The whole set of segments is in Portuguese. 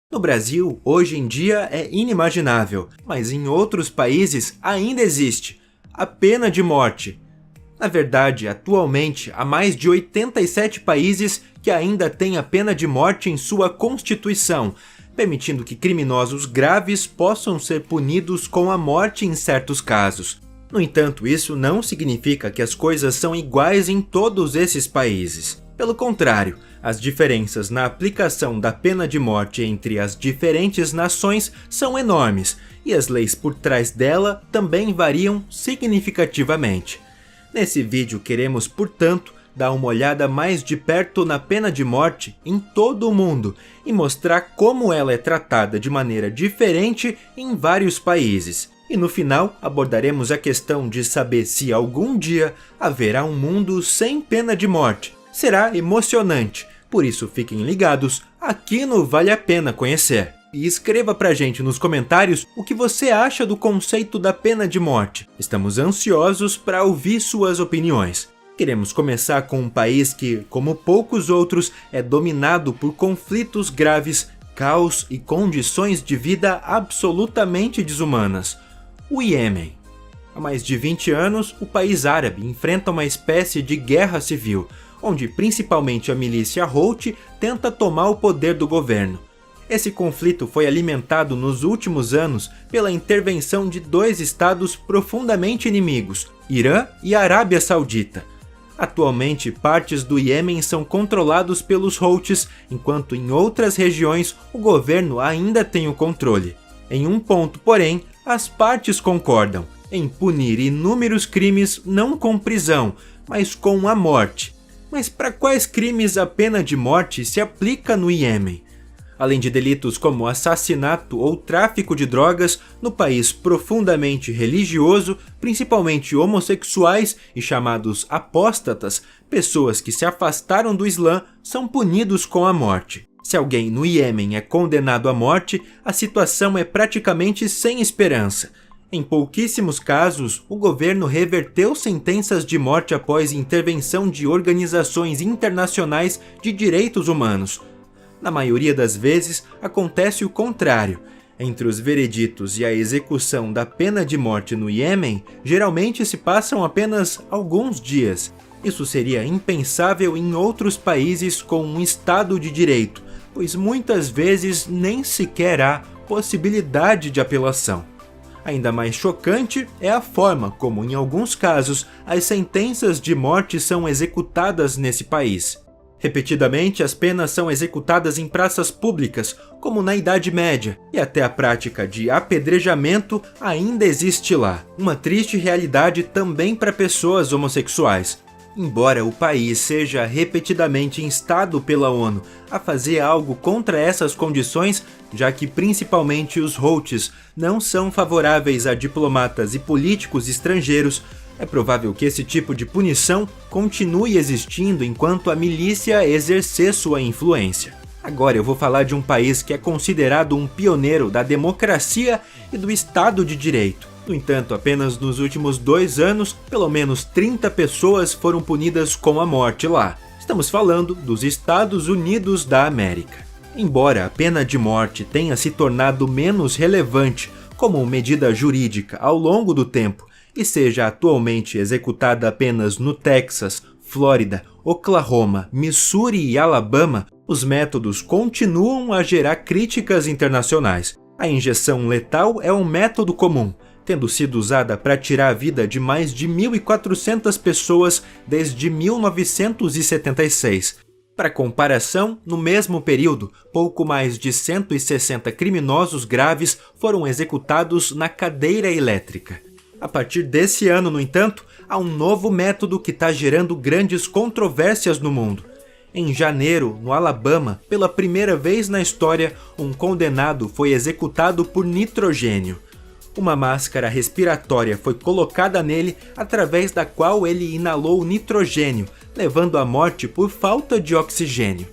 No Brasil, hoje em dia é inimaginável, mas em outros países ainda existe a pena de morte. Na verdade, atualmente, há mais de 87 países que ainda têm a pena de morte em sua Constituição, permitindo que criminosos graves possam ser punidos com a morte em certos casos. No entanto, isso não significa que as coisas são iguais em todos esses países. Pelo contrário, as diferenças na aplicação da pena de morte entre as diferentes nações são enormes, e as leis por trás dela também variam significativamente. Nesse vídeo queremos, portanto, dar uma olhada mais de perto na pena de morte em todo o mundo e mostrar como ela é tratada de maneira diferente em vários países. E no final abordaremos a questão de saber se algum dia haverá um mundo sem pena de morte. Será emocionante, por isso fiquem ligados aqui no Vale a Pena Conhecer. E escreva pra gente nos comentários o que você acha do conceito da pena de morte. Estamos ansiosos para ouvir suas opiniões. Queremos começar com um país que, como poucos outros, é dominado por conflitos graves, caos e condições de vida absolutamente desumanas: o Iêmen. Há mais de 20 anos, o país árabe enfrenta uma espécie de guerra civil, onde principalmente a milícia Houthi tenta tomar o poder do governo. Esse conflito foi alimentado nos últimos anos pela intervenção de dois estados profundamente inimigos, Irã e Arábia Saudita. Atualmente, partes do Iêmen são controlados pelos Houthis, enquanto em outras regiões o governo ainda tem o controle. Em um ponto, porém, as partes concordam em punir inúmeros crimes não com prisão, mas com a morte. Mas para quais crimes a pena de morte se aplica no Iêmen? Além de delitos como assassinato ou tráfico de drogas, no país profundamente religioso, principalmente homossexuais e chamados apóstatas, pessoas que se afastaram do Islã, são punidos com a morte. Se alguém no Iêmen é condenado à morte, a situação é praticamente sem esperança. Em pouquíssimos casos, o governo reverteu sentenças de morte após intervenção de organizações internacionais de direitos humanos. Na maioria das vezes, acontece o contrário. Entre os vereditos e a execução da pena de morte no Iêmen, geralmente se passam apenas alguns dias. Isso seria impensável em outros países com um Estado de Direito, pois muitas vezes nem sequer há possibilidade de apelação. Ainda mais chocante é a forma como, em alguns casos, as sentenças de morte são executadas nesse país. Repetidamente, as penas são executadas em praças públicas, como na Idade Média, e até a prática de apedrejamento ainda existe lá. Uma triste realidade também para pessoas homossexuais. Embora o país seja repetidamente instado pela ONU a fazer algo contra essas condições, já que principalmente os Houthis não são favoráveis a diplomatas e políticos estrangeiros, é provável que esse tipo de punição continue existindo enquanto a milícia exercer sua influência. Agora eu vou falar de um país que é considerado um pioneiro da democracia e do Estado de Direito. No entanto, apenas nos últimos 2 anos, pelo menos 30 pessoas foram punidas com a morte lá. Estamos falando dos Estados Unidos da América. Embora a pena de morte tenha se tornado menos relevante como medida jurídica ao longo do tempo e seja atualmente executada apenas no Texas, Flórida, Oklahoma, Missouri e Alabama, os métodos continuam a gerar críticas internacionais. A injeção letal é um método comum, tendo sido usada para tirar a vida de mais de 1.400 pessoas desde 1976. Para comparação, no mesmo período, pouco mais de 160 criminosos graves foram executados na cadeira elétrica. A partir desse ano, no entanto, há um novo método que está gerando grandes controvérsias no mundo. Em janeiro, no Alabama, pela primeira vez na história, um condenado foi executado por nitrogênio. Uma máscara respiratória foi colocada nele através da qual ele inalou nitrogênio, levando à morte por falta de oxigênio.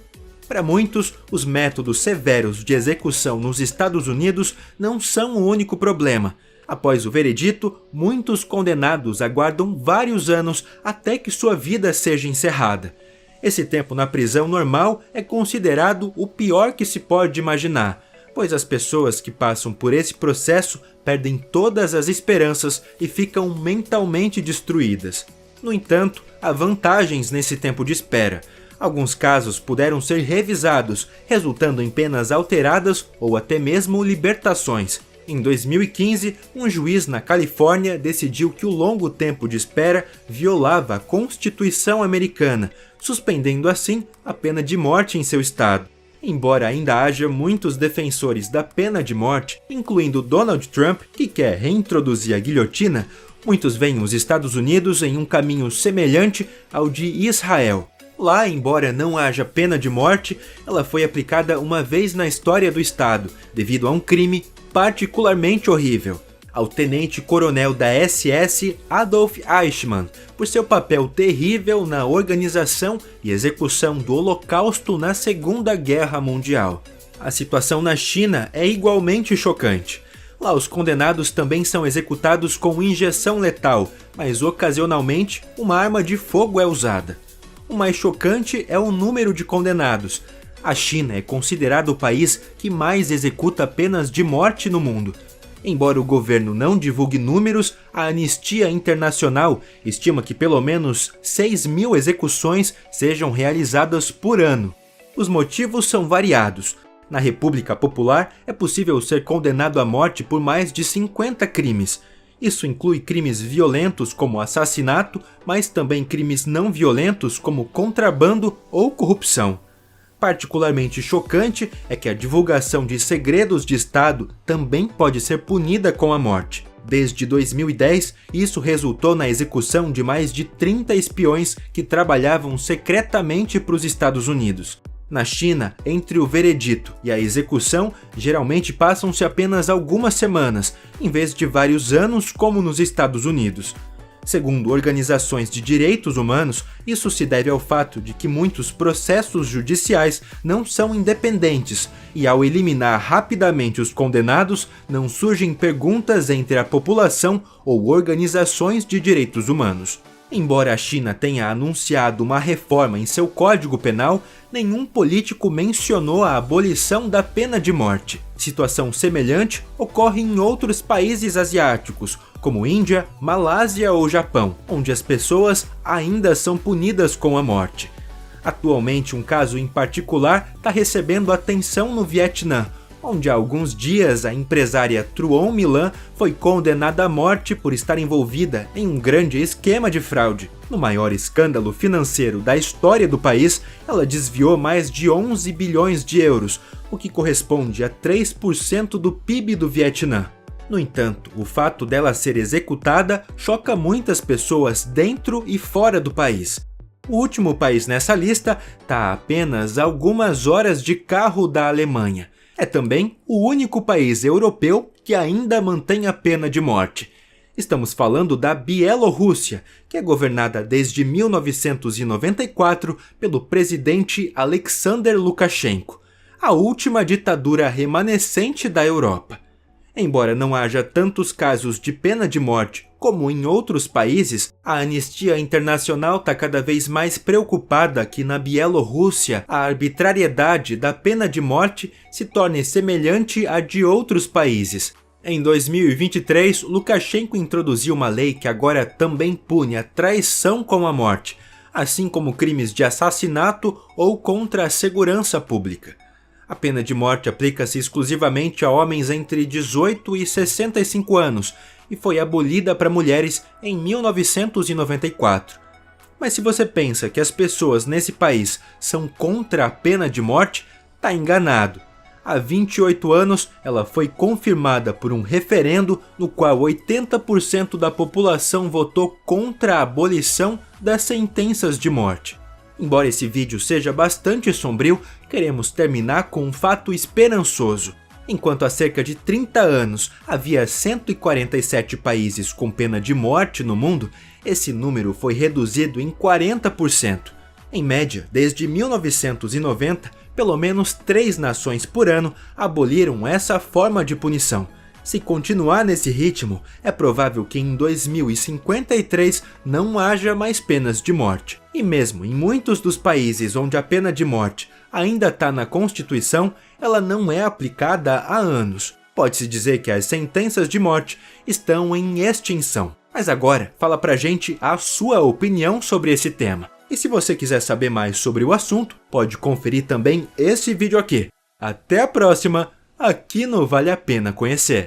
Para muitos, os métodos severos de execução nos Estados Unidos não são o único problema. Após o veredito, muitos condenados aguardam vários anos até que sua vida seja encerrada. Esse tempo na prisão normal é considerado o pior que se pode imaginar, pois as pessoas que passam por esse processo perdem todas as esperanças e ficam mentalmente destruídas. No entanto, há vantagens nesse tempo de espera. Alguns casos puderam ser revisados, resultando em penas alteradas ou até mesmo libertações. Em 2015, um juiz na Califórnia decidiu que o longo tempo de espera violava a Constituição americana, suspendendo assim a pena de morte em seu estado. Embora ainda haja muitos defensores da pena de morte, incluindo Donald Trump, que quer reintroduzir a guilhotina, muitos veem os Estados Unidos em um caminho semelhante ao de Israel. Lá, embora não haja pena de morte, ela foi aplicada uma vez na história do estado, devido a um crime particularmente horrível. Ao tenente-coronel da SS Adolf Eichmann, por seu papel terrível na organização e execução do Holocausto na Segunda Guerra Mundial. A situação na China é igualmente chocante. Lá, os condenados também são executados com injeção letal, mas ocasionalmente uma arma de fogo é usada. O mais chocante é o número de condenados. A China é considerado o país que mais executa penas de morte no mundo. Embora o governo não divulgue números, a Anistia Internacional estima que pelo menos 6.000 execuções sejam realizadas por ano. Os motivos são variados. Na República Popular, é possível ser condenado à morte por mais de 50 crimes. Isso inclui crimes violentos como assassinato, mas também crimes não violentos como contrabando ou corrupção. Particularmente chocante é que a divulgação de segredos de Estado também pode ser punida com a morte. Desde 2010, isso resultou na execução de mais de 30 espiões que trabalhavam secretamente para os Estados Unidos. Na China, entre o veredito e a execução, geralmente passam-se apenas algumas semanas, em vez de vários anos como nos Estados Unidos. Segundo organizações de direitos humanos, isso se deve ao fato de que muitos processos judiciais não são independentes e, ao eliminar rapidamente os condenados, não surgem perguntas entre a população ou organizações de direitos humanos. Embora a China tenha anunciado uma reforma em seu Código Penal, nenhum político mencionou a abolição da pena de morte. Situação semelhante ocorre em outros países asiáticos, como Índia, Malásia ou Japão, onde as pessoas ainda são punidas com a morte. Atualmente, um caso em particular está recebendo atenção no Vietnã, onde há alguns dias a empresária Truong My foi condenada à morte por estar envolvida em um grande esquema de fraude. No maior escândalo financeiro da história do país, ela desviou mais de 11 bilhões de euros, o que corresponde a 3% do PIB do Vietnã. No entanto, o fato dela ser executada choca muitas pessoas dentro e fora do país. O último país nessa lista está a apenas algumas horas de carro da Alemanha. É também o único país europeu que ainda mantém a pena de morte. Estamos falando da Bielorrússia, que é governada desde 1994 pelo presidente Alexander Lukashenko, a última ditadura remanescente da Europa. Embora não haja tantos casos de pena de morte como em outros países, a Anistia Internacional está cada vez mais preocupada que na Bielorrússia a arbitrariedade da pena de morte se torne semelhante à de outros países. Em 2023, Lukashenko introduziu uma lei que agora também pune a traição com a morte, assim como crimes de assassinato ou contra a segurança pública. A pena de morte aplica-se exclusivamente a homens entre 18 e 65 anos e foi abolida para mulheres em 1994. Mas se você pensa que as pessoas nesse país são contra a pena de morte, está enganado. Há 28 anos, ela foi confirmada por um referendo no qual 80% da população votou contra a abolição das sentenças de morte. Embora esse vídeo seja bastante sombrio, queremos terminar com um fato esperançoso. Enquanto há cerca de 30 anos havia 147 países com pena de morte no mundo, esse número foi reduzido em 40%. Em média, desde 1990, pelo menos 3 nações por ano aboliram essa forma de punição. Se continuar nesse ritmo, é provável que em 2053 não haja mais penas de morte. E mesmo em muitos dos países onde a pena de morte ainda está na Constituição, ela não é aplicada há anos. Pode-se dizer que as sentenças de morte estão em extinção. Mas agora, fala pra gente a sua opinião sobre esse tema. E se você quiser saber mais sobre o assunto, pode conferir também esse vídeo aqui. Até a próxima, aqui no Vale a Pena Conhecer.